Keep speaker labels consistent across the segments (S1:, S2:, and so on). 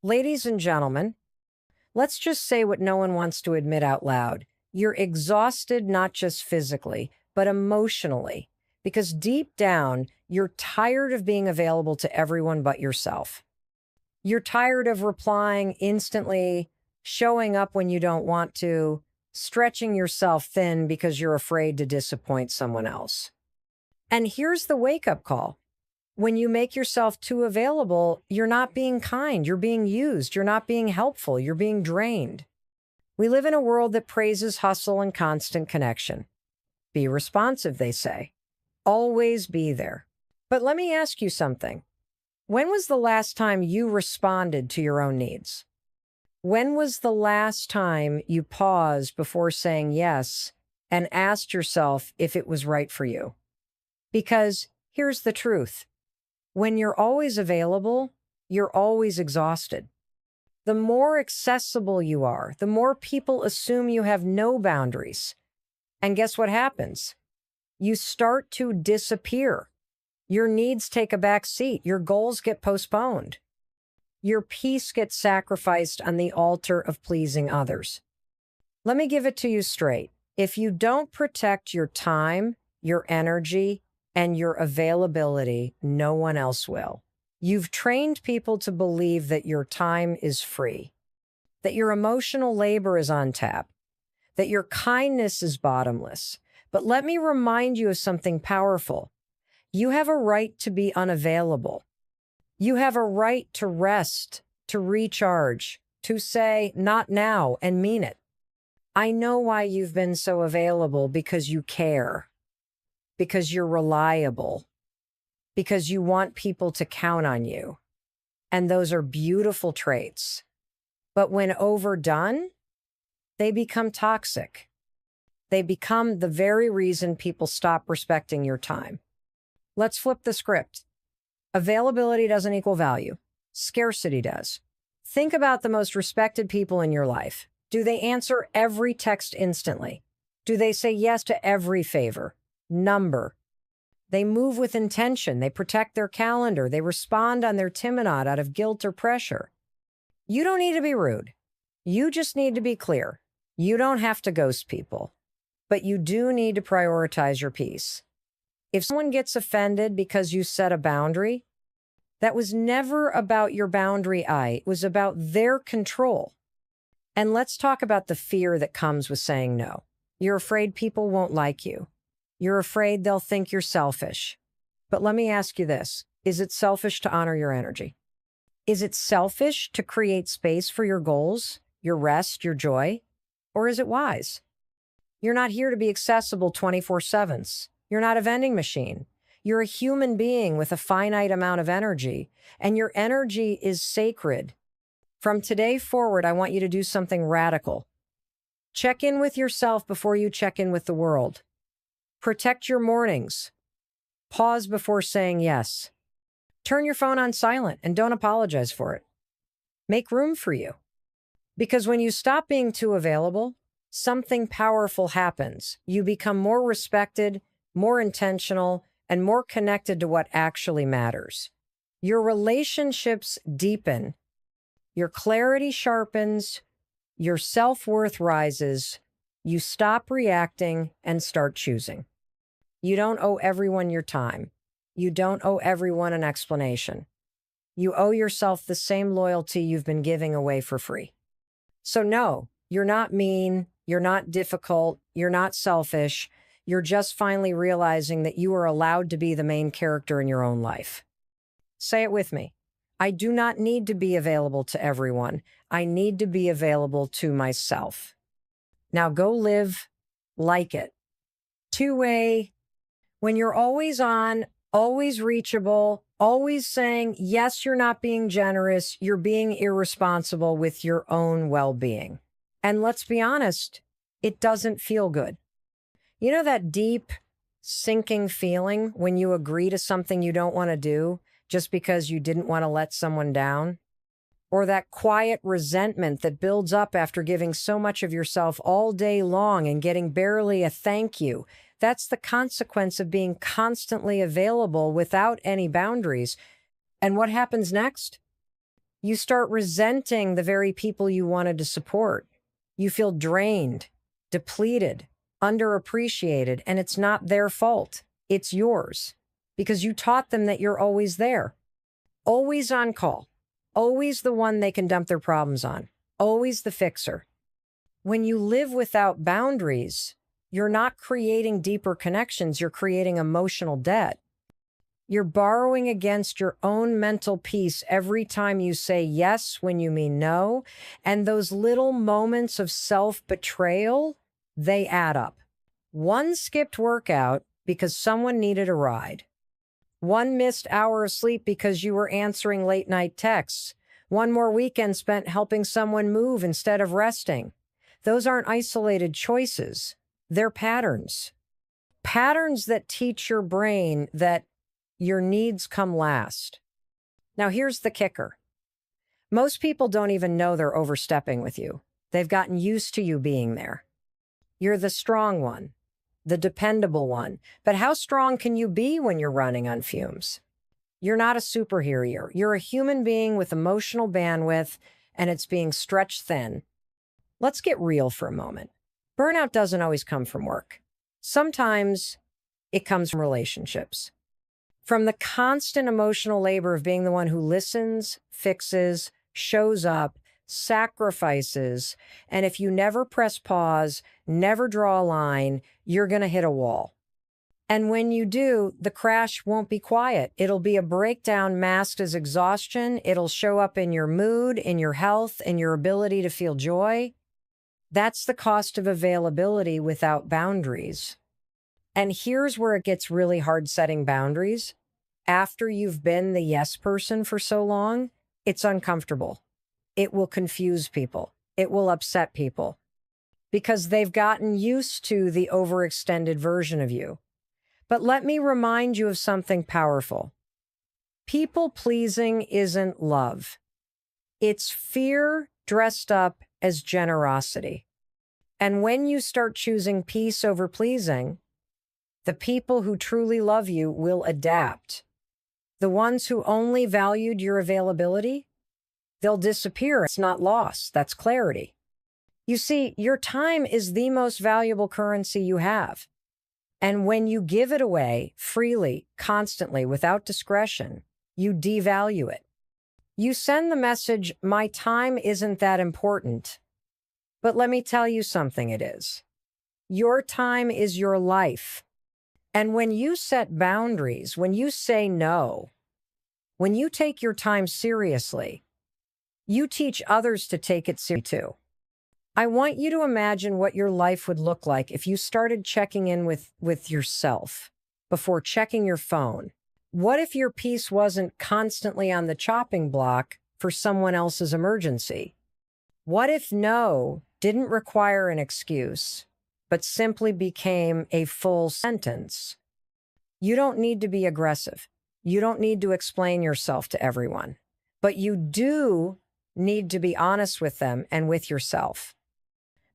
S1: Ladies and gentlemen, let's just say what no one wants to admit out loud. You're exhausted, not just physically, but emotionally, because deep down, you're tired of being available to everyone but yourself. You're tired of replying instantly, showing up when you don't want to, stretching yourself thin because you're afraid to disappoint someone else. And here's the wake-up call. When you make yourself too available, you're not being kind, you're being used, you're not being helpful, you're being drained. We live in a world that praises hustle and constant connection. Be responsive, they say. Always be there. But let me ask you something. When was the last time you responded to your own needs? When was the last time you paused before saying yes and asked yourself if it was right for you? Because here's the truth. When you're always available, you're always exhausted. The more accessible you are, the more people assume you have no boundaries. And guess what happens? You start to disappear. Your needs take a back seat. Your goals get postponed. Your peace gets sacrificed on the altar of pleasing others. Let me give it to you straight. If you don't protect your time, your energy, and your availability, no one else will. You've trained people to believe that your time is free, that your emotional labor is on tap, that your kindness is bottomless. But let me remind you of something powerful. You have a right to be unavailable. You have a right to rest, to recharge, to say, not now, and mean it. I know why you've been so available, because you care, because you're reliable, because you want people to count on you. And those are beautiful traits. But when overdone, they become toxic. They become the very reason people stop respecting your time. Let's flip the script. Availability doesn't equal value. Scarcity does. Think about the most respected people in your life. Do they answer every text instantly? Do they say yes to every favor? Number. They move with intention. They protect their calendar. They respond on their Timonot out of guilt or pressure. You don't need to be rude. You just need to be clear. You don't have to ghost people, but you do need to prioritize your peace. If someone gets offended because you set a boundary, that was never about your boundary it was about their control. And let's talk about the fear that comes with saying no. You're afraid people won't like you. You're afraid they'll think you're selfish. But let me ask you this. Is it selfish to honor your energy? Is it selfish to create space for your goals, your rest, your joy? Or is it wise? You're not here to be accessible 24/7. You're not a vending machine. You're a human being with a finite amount of energy, and your energy is sacred. From today forward, I want you to do something radical. Check in with yourself before you check in with the world. Protect your mornings. Pause before saying yes. Turn your phone on silent and don't apologize for it. Make room for you. Because when you stop being too available, something powerful happens. You become more respected, more intentional, and more connected to what actually matters. Your relationships deepen. Your clarity sharpens. Your self-worth rises. You stop reacting and start choosing. You don't owe everyone your time. You don't owe everyone an explanation. You owe yourself the same loyalty you've been giving away for free. So no, you're not mean, you're not difficult, you're not selfish. You're just finally realizing that you are allowed to be the main character in your own life. Say it with me. I do not need to be available to everyone. I need to be available to myself. Now go live like it. 2A, when you're always on, always reachable, always saying, yes, you're not being generous, you're being irresponsible with your own well-being. And let's be honest, it doesn't feel good. You know that deep, sinking feeling when you agree to something you don't want to do just because you didn't want to let someone down? Or that quiet resentment that builds up after giving so much of yourself all day long and getting barely a thank you? That's the consequence of being constantly available without any boundaries. And what happens next? You start resenting the very people you wanted to support. You feel drained, depleted, underappreciated, and it's not their fault. It's yours because you taught them that you're always there, always on call, always the one they can dump their problems on, always the fixer. When you live without boundaries, you're not creating deeper connections, you're creating emotional debt. You're borrowing against your own mental peace every time you say yes when you mean no. And those little moments of self-betrayal, they add up. One skipped workout because someone needed a ride. One missed hour of sleep because you were answering late-night texts. One more weekend spent helping someone move instead of resting. Those aren't isolated choices. They're patterns. Patterns that teach your brain that your needs come last. Now, here's the kicker. Most people don't even know they're overstepping with you. They've gotten used to you being there. You're the strong one, the dependable one. But how strong can you be when you're running on fumes? You're not a superhero. You're a human being with emotional bandwidth, and it's being stretched thin. Let's get real for a moment. Burnout doesn't always come from work. Sometimes it comes from relationships. From the constant emotional labor of being the one who listens, fixes, shows up, sacrifices, and if you never press pause, never draw a line, you're going to hit a wall. And when you do, the crash won't be quiet. It'll be a breakdown masked as exhaustion. It'll show up in your mood, in your health, in your ability to feel joy. That's the cost of availability without boundaries. And here's where it gets really hard setting boundaries. After you've been the yes person for so long, it's uncomfortable. It will confuse people. It will upset people because they've gotten used to the overextended version of you. But let me remind you of something powerful. People-pleasing isn't love. It's fear dressed up as generosity. And when you start choosing peace over pleasing, the people who truly love you will adapt. The ones who only valued your availability, they'll disappear. It's not loss, that's clarity. You see, your time is the most valuable currency you have. And when you give it away freely, constantly, without discretion, you devalue it. You send the message, my time isn't that important. But let me tell you something, it is. Your time is your life. And when you set boundaries, when you say no, when you take your time seriously, you teach others to take it seriously too. I want you to imagine what your life would look like if you started checking in with yourself before checking your phone. What if your peace wasn't constantly on the chopping block for someone else's emergency? What if no didn't require an excuse, but simply became a full sentence? You don't need to be aggressive. You don't need to explain yourself to everyone, but you do need to be honest with them and with yourself.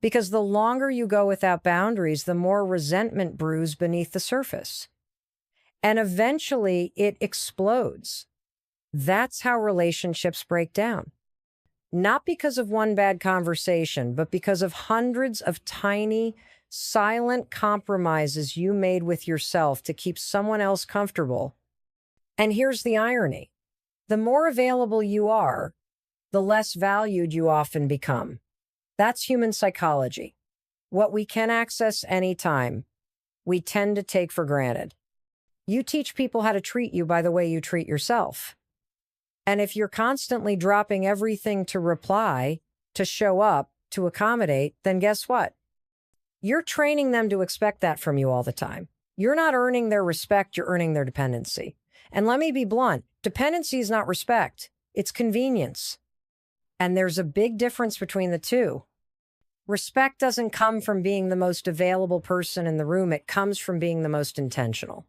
S1: Because the longer you go without boundaries, the more resentment brews beneath the surface. And eventually it explodes. That's how relationships break down. Not because of one bad conversation, but because of hundreds of tiny, silent compromises you made with yourself to keep someone else comfortable. And here's the irony. The more available you are, the less valued you often become. That's human psychology. What we can access anytime, we tend to take for granted. You teach people how to treat you by the way you treat yourself. And if you're constantly dropping everything to reply, to show up, to accommodate, then guess what? You're training them to expect that from you all the time. You're not earning their respect, you're earning their dependency. And let me be blunt, dependency is not respect, it's convenience. And there's a big difference between the two. Respect doesn't come from being the most available person in the room, it comes from being the most intentional.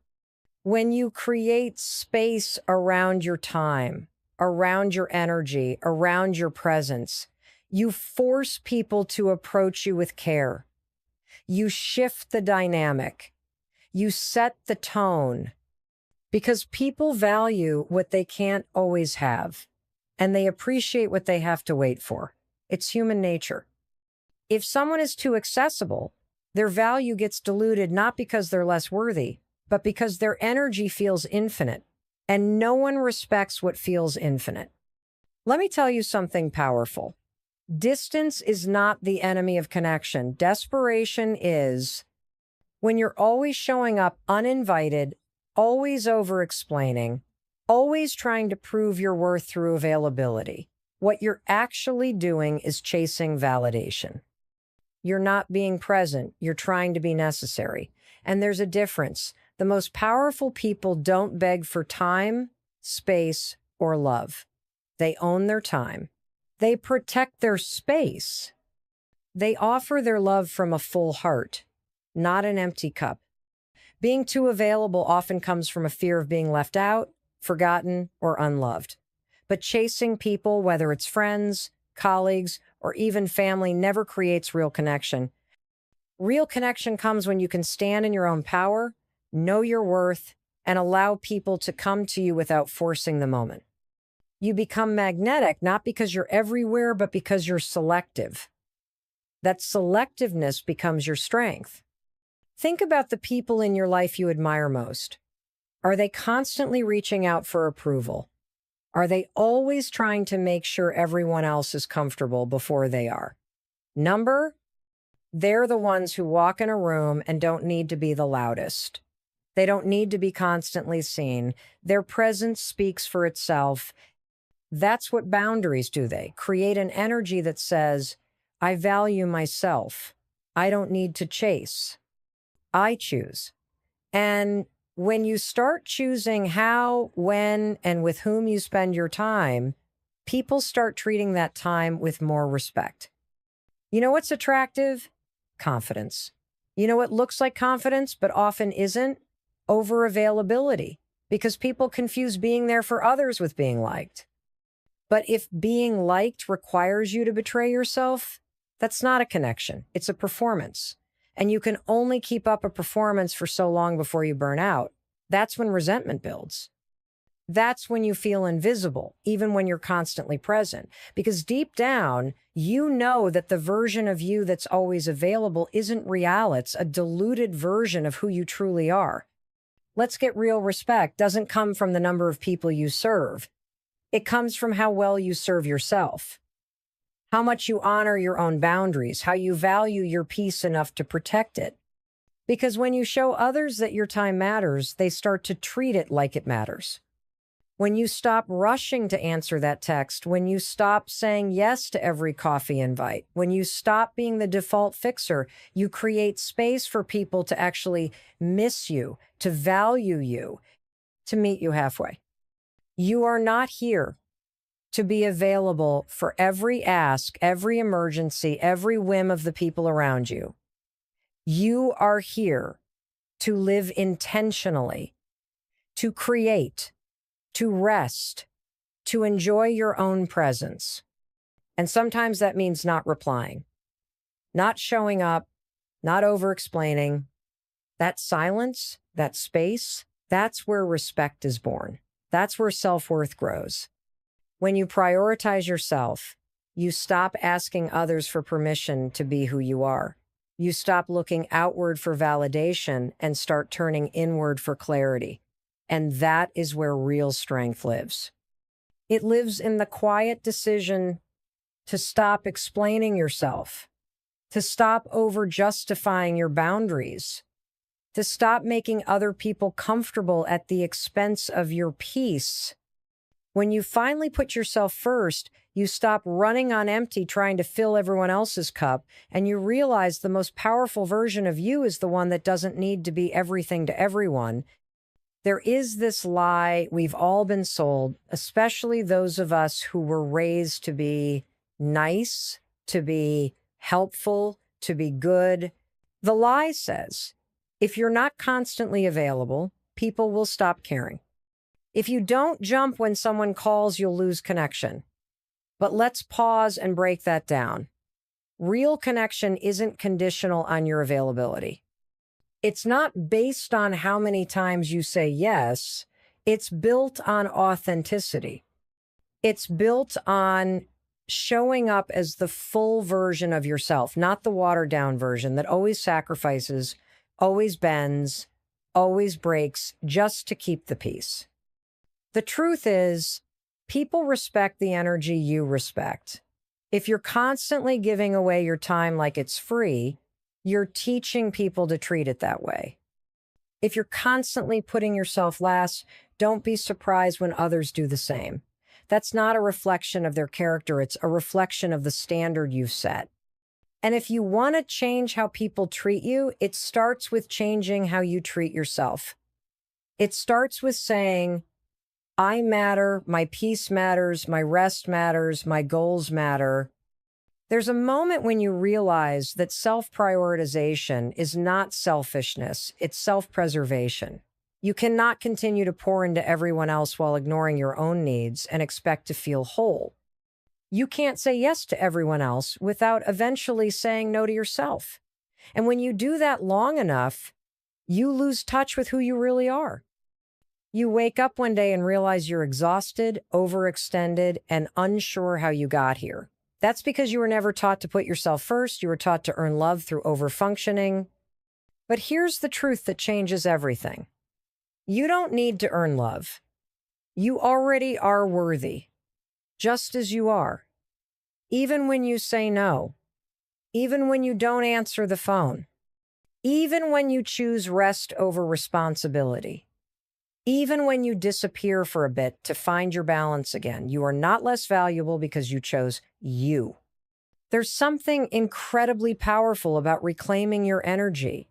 S1: When you create space around your time, around your energy, around your presence, you force people to approach you with care. You shift the dynamic. You set the tone. Because people value what they can't always have. and they appreciate what they have to wait for. It's human nature. If someone is too accessible, their value gets diluted not because they're less worthy, but because their energy feels infinite, and no one respects what feels infinite. Let me tell you something powerful. Distance is not the enemy of connection. Desperation is. When you're always showing up uninvited, always over-explaining, always trying to prove your worth through availability, what you're actually doing is chasing validation. You're not being present, you're trying to be necessary. And there's a difference. The most powerful people don't beg for time, space, or love. They own their time. They protect their space. They offer their love from a full heart, not an empty cup. Being too available often comes from a fear of being left out, forgotten, or unloved. But chasing people, whether it's friends, colleagues, or even family, never creates real connection. Real connection comes when you can stand in your own power, know your worth, and allow people to come to you without forcing the moment. You become magnetic not because you're everywhere, but because you're selective. That selectiveness becomes your strength. Think about the people in your life you admire most. Are they constantly reaching out for approval? Are they always trying to make sure everyone else is comfortable before they are? Number, they're the ones who walk in a room and don't need to be the loudest. They don't need to be constantly seen. Their presence speaks for itself. That's what boundaries do. They create an energy that says, I value myself. I don't need to chase. I choose. And when you start choosing how, when, and with whom you spend your time, people start treating that time with more respect. You know what's attractive? Confidence. You know what looks like confidence but often isn't? Over-availability, because people confuse being there for others with being liked. But if being liked requires you to betray yourself, that's not a connection. It's a performance. And you can only keep up a performance for so long before you burn out. That's when resentment builds. That's when you feel invisible, even when you're constantly present. Because deep down, you know that the version of you that's always available isn't real. It's a diluted version of who you truly are. Let's get real. Respect doesn't come from the number of people you serve. It comes from how well you serve yourself, how much you honor your own boundaries, how you value your peace enough to protect it. Because when you show others that your time matters, they start to treat it like it matters. When you stop rushing to answer that text, when you stop saying yes to every coffee invite, when you stop being the default fixer, you create space for people to actually miss you, to value you, to meet you halfway. You are not here to be available for every ask, every emergency, every whim of the people around you. You are here to live intentionally, to create, to rest, to enjoy your own presence. And sometimes that means not replying, not showing up, not over-explaining. That silence, that space, that's where respect is born. That's where self-worth grows. When you prioritize yourself, you stop asking others for permission to be who you are. You stop looking outward for validation and start turning inward for clarity. And that is where real strength lives. It lives in the quiet decision to stop explaining yourself, to stop over-justifying your boundaries, to stop making other people comfortable at the expense of your peace. When you finally put yourself first, you stop running on empty trying to fill everyone else's cup, and you realize the most powerful version of you is the one that doesn't need to be everything to everyone. There is this lie we've all been sold, especially those of us who were raised to be nice, to be helpful, to be good. The lie says, if you're not constantly available, people will stop caring. If you don't jump when someone calls, you'll lose connection. But let's pause and break that down. Real connection isn't conditional on your availability. It's not based on how many times you say yes. It's built on authenticity. It's built on showing up as the full version of yourself, not the watered down version that always sacrifices, always bends, always breaks just to keep the peace. The truth is, people respect the energy you respect. If you're constantly giving away your time like it's free, you're teaching people to treat it that way. If you're constantly putting yourself last, don't be surprised when others do the same. That's not a reflection of their character, it's a reflection of the standard you've set. And if you want to change how people treat you, it starts with changing how you treat yourself. It starts with saying, I matter, my peace matters, my rest matters, my goals matter. There's a moment when you realize that self-prioritization is not selfishness, it's self-preservation. You cannot continue to pour into everyone else while ignoring your own needs and expect to feel whole. You can't say yes to everyone else without eventually saying no to yourself. And when you do that long enough, you lose touch with who you really are. You wake up one day and realize you're exhausted, overextended, and unsure how you got here. That's because you were never taught to put yourself first. You were taught to earn love through overfunctioning. But here's the truth that changes everything. You don't need to earn love. You already are worthy, just as you are. Even when you say no, even when you don't answer the phone, even when you choose rest over responsibility, even when you disappear for a bit to find your balance again, you are not less valuable because you chose you. There's something incredibly powerful about reclaiming your energy.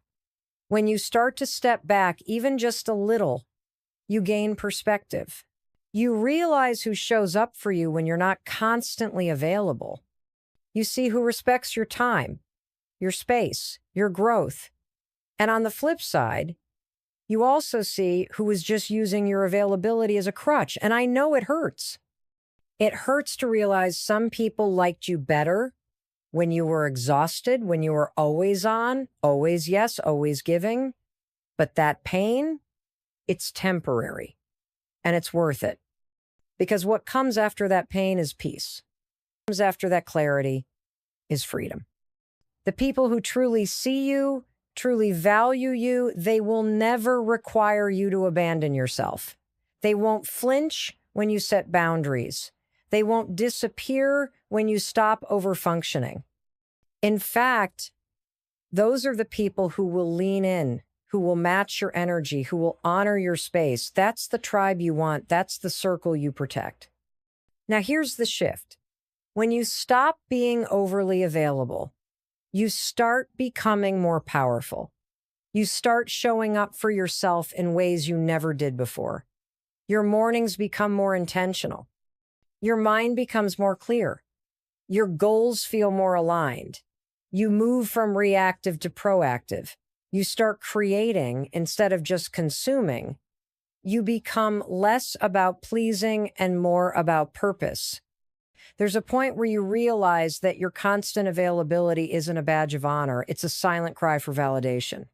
S1: When you start to step back, even just a little, you gain perspective. You realize who shows up for you when you're not constantly available. You see who respects your time, your space, your growth. And on the flip side, you also see who is just using your availability as a crutch. And I know it hurts. It hurts to realize some people liked you better when you were exhausted, when you were always on, always yes, always giving. But that pain, it's temporary. And it's worth it. Because what comes after that pain is peace. What comes after that clarity is freedom. The people who truly see you, truly value you, they will never require you to abandon yourself. They won't flinch when you set boundaries. They won't disappear when you stop overfunctioning. In fact, those are the people who will lean in, who will match your energy, who will honor your space. That's the tribe you want. That's the circle you protect. Now, here's the shift. When you stop being overly available, you start becoming more powerful. You start showing up for yourself in ways you never did before. Your mornings become more intentional. Your mind becomes more clear. Your goals feel more aligned. You move from reactive to proactive. You start creating instead of just consuming. You become less about pleasing and more about purpose. There's a point where you realize that your constant availability isn't a badge of honor. It's a silent cry for validation.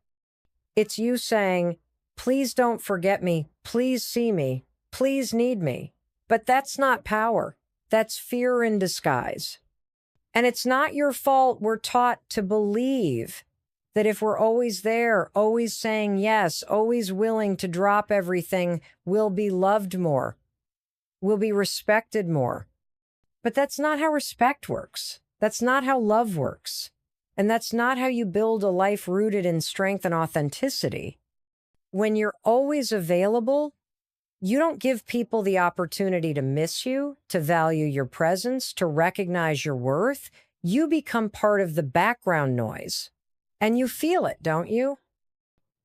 S1: It's you saying, please don't forget me. Please see me. Please need me. But that's not power. That's fear in disguise. And it's not your fault we're taught to believe that if we're always there, always saying yes, always willing to drop everything, we'll be loved more. We'll be respected more. But that's not how respect works. That's not how love works. And that's not how you build a life rooted in strength and authenticity. When you're always available, you don't give people the opportunity to miss you, to value your presence, to recognize your worth. You become part of the background noise. And you feel it, don't you?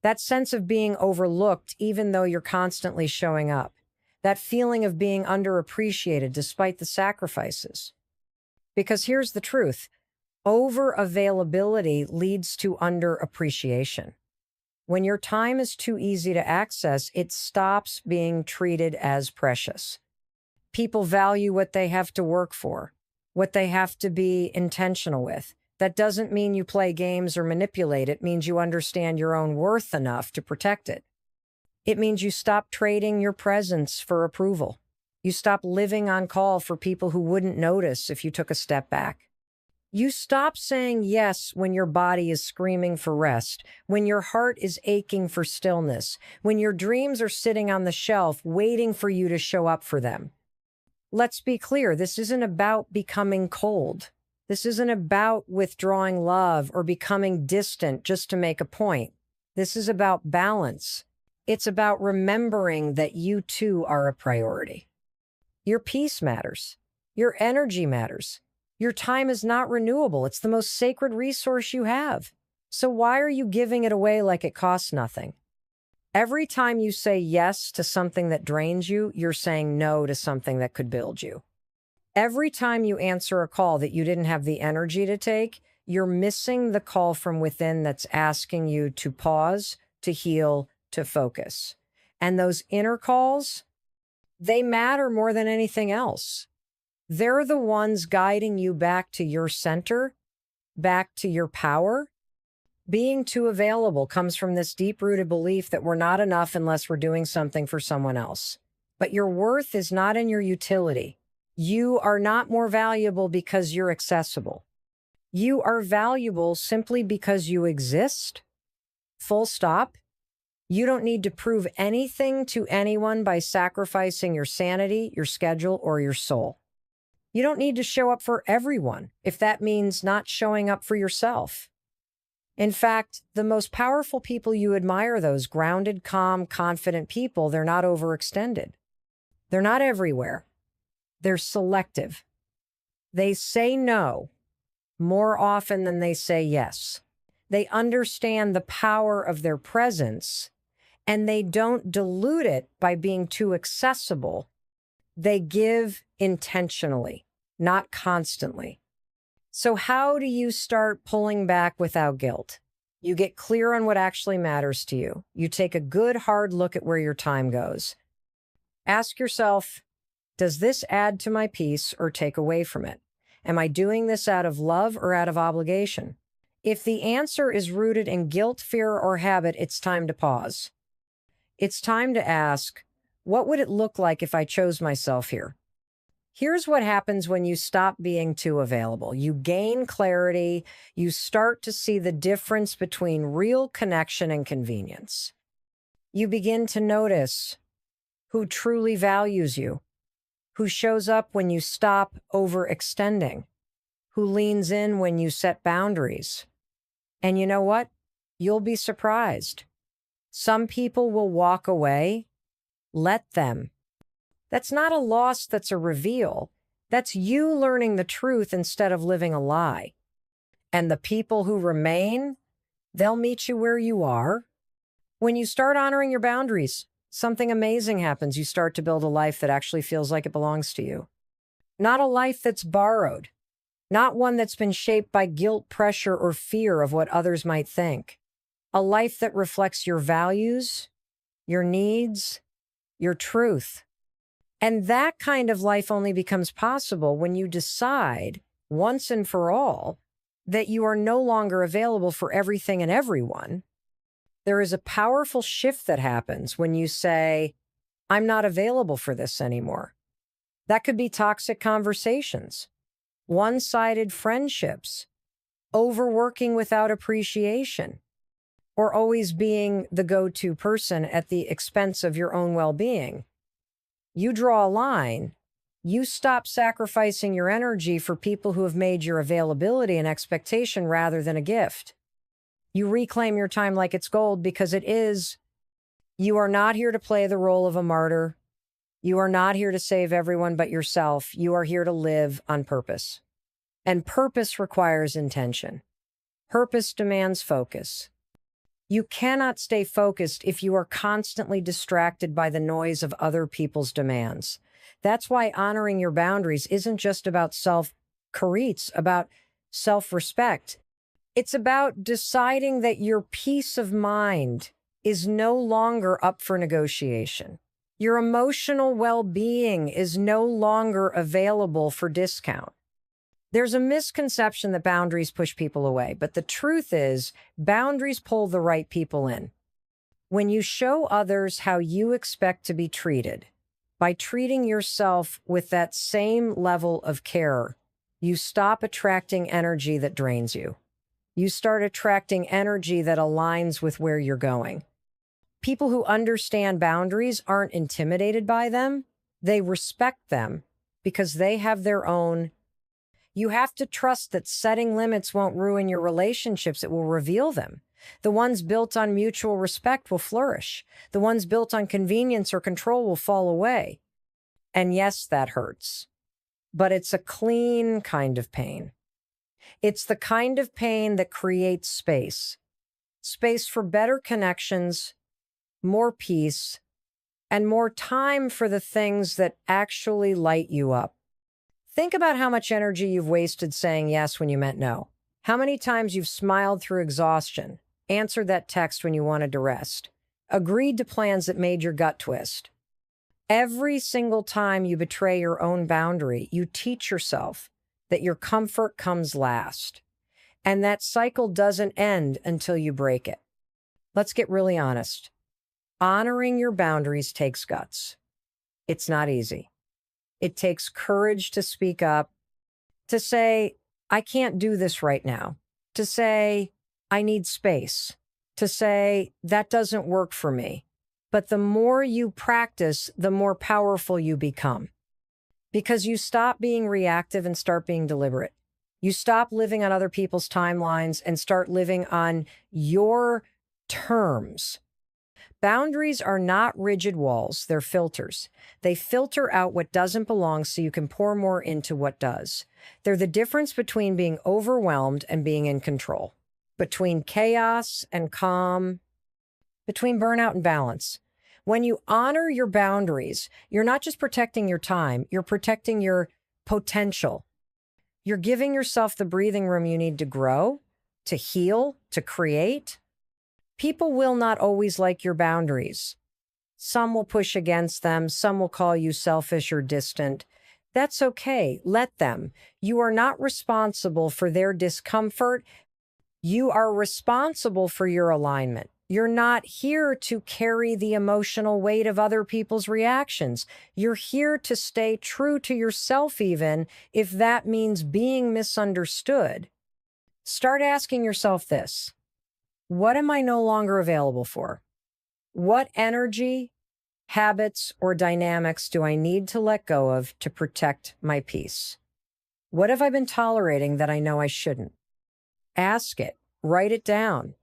S1: That sense of being overlooked, even though you're constantly showing up. That feeling of being underappreciated despite the sacrifices. Because here's the truth. Over-availability leads to underappreciation. When your time is too easy to access, it stops being treated as precious. People value what they have to work for, what they have to be intentional with. That doesn't mean you play games or manipulate. It means you understand your own worth enough to protect it. It means you stop trading your presence for approval. You stop living on call for people who wouldn't notice if you took a step back. You stop saying yes when your body is screaming for rest, when your heart is aching for stillness, when your dreams are sitting on the shelf waiting for you to show up for them. Let's be clear, this isn't about becoming cold. This isn't about withdrawing love or becoming distant just to make a point. This is about balance. It's about remembering that you too are a priority. Your peace matters. Your energy matters. Your time is not renewable. It's the most sacred resource you have. So why are you giving it away like it costs nothing? Every time you say yes to something that drains you, you're saying no to something that could build you. Every time you answer a call that you didn't have the energy to take, you're missing the call from within that's asking you to pause, to heal, to focus. And those inner calls, they matter more than anything else. They're the ones guiding you back to your center, back to your power. Being too available comes from this deep-rooted belief that we're not enough unless we're doing something for someone else. But your worth is not in your utility. You are not more valuable because you're accessible. You are valuable simply because you exist. Full stop. You don't need to prove anything to anyone by sacrificing your sanity, your schedule, or your soul. You don't need to show up for everyone if that means not showing up for yourself. In fact, the most powerful people you admire, those grounded, calm, confident people, they're not overextended. They're not everywhere. They're selective. They say no more often than they say yes. They understand the power of their presence, and they don't dilute it by being too accessible. They give intentionally, not constantly. So how do you start pulling back without guilt? You get clear on what actually matters to you. You take a good, hard look at where your time goes. Ask yourself, does this add to my peace or take away from it? Am I doing this out of love or out of obligation? If the answer is rooted in guilt, fear, or habit, it's time to pause. It's time to ask, what would it look like if I chose myself here? Here's what happens when you stop being too available. You gain clarity. You start to see the difference between real connection and convenience. You begin to notice who truly values you, who shows up when you stop overextending, who leans in when you set boundaries. And you know what? You'll be surprised. Some people will walk away. Let them. That's not a loss, that's a reveal. That's you learning the truth instead of living a lie. And the people who remain, they'll meet you where you are. When you start honoring your boundaries, something amazing happens. You start to build a life that actually feels like it belongs to you. Not a life that's borrowed. Not one that's been shaped by guilt, pressure, or fear of what others might think. A life that reflects your values, your needs, your truth. And that kind of life only becomes possible when you decide, once and for all, that you are no longer available for everything and everyone. There is a powerful shift that happens when you say, I'm not available for this anymore. That could be toxic conversations, one-sided friendships, overworking without appreciation, or always being the go-to person at the expense of your own well-being. You draw a line. You stop sacrificing your energy for people who have made your availability an expectation rather than a gift. You reclaim your time like it's gold because it is. You are not here to play the role of a martyr. You are not here to save everyone but yourself. You are here to live on purpose. And purpose requires intention. Purpose demands focus. You cannot stay focused if you are constantly distracted by the noise of other people's demands. That's why honoring your boundaries isn't just about self-care, it's about self-respect. It's about deciding that your peace of mind is no longer up for negotiation. Your emotional well-being is no longer available for discount. There's a misconception that boundaries push people away, but the truth is, boundaries pull the right people in. When you show others how you expect to be treated, By treating yourself with that same level of care, you stop attracting energy that drains you. You start attracting energy that aligns with where you're going. People who understand boundaries aren't intimidated by them. They respect them because they have their own. You have to trust that setting limits won't ruin your relationships. It will reveal them. The ones built on mutual respect will flourish. The ones built on convenience or control will fall away. And yes, that hurts. But it's a clean kind of pain. It's the kind of pain that creates space. Space for better connections, more peace, and more time for the things that actually light you up. Think about how much energy you've wasted saying yes when you meant no. How many times you've smiled through exhaustion, answered that text when you wanted to rest, agreed to plans that made your gut twist. Every single time you betray your own boundary, you teach yourself that your comfort comes last. And that cycle doesn't end until you break it. Let's get really honest. Honoring your boundaries takes guts. It's not easy. It takes courage to speak up, to say, I can't do this right now, to say, I need space, to say, that doesn't work for me. But the more you practice, the more powerful you become. Because you stop being reactive and start being deliberate. You stop living on other people's timelines and start living on your terms. Boundaries are not rigid walls, they're filters. They filter out what doesn't belong so you can pour more into what does. They're the difference between being overwhelmed and being in control, between chaos and calm, between burnout and balance. When you honor your boundaries, you're not just protecting your time, you're protecting your potential. You're giving yourself the breathing room you need to grow, to heal, to create. People will not always like your boundaries. Some will push against them. Some will call you selfish or distant. That's okay. Let them. You are not responsible for their discomfort. You are responsible for your alignment. You're not here to carry the emotional weight of other people's reactions. You're here to stay true to yourself, even if that means being misunderstood. Start asking yourself this. What am I no longer available for? What energy, habits, or dynamics do I need to let go of to protect my peace? What have I been tolerating that I know I shouldn't? Ask it. Write it down.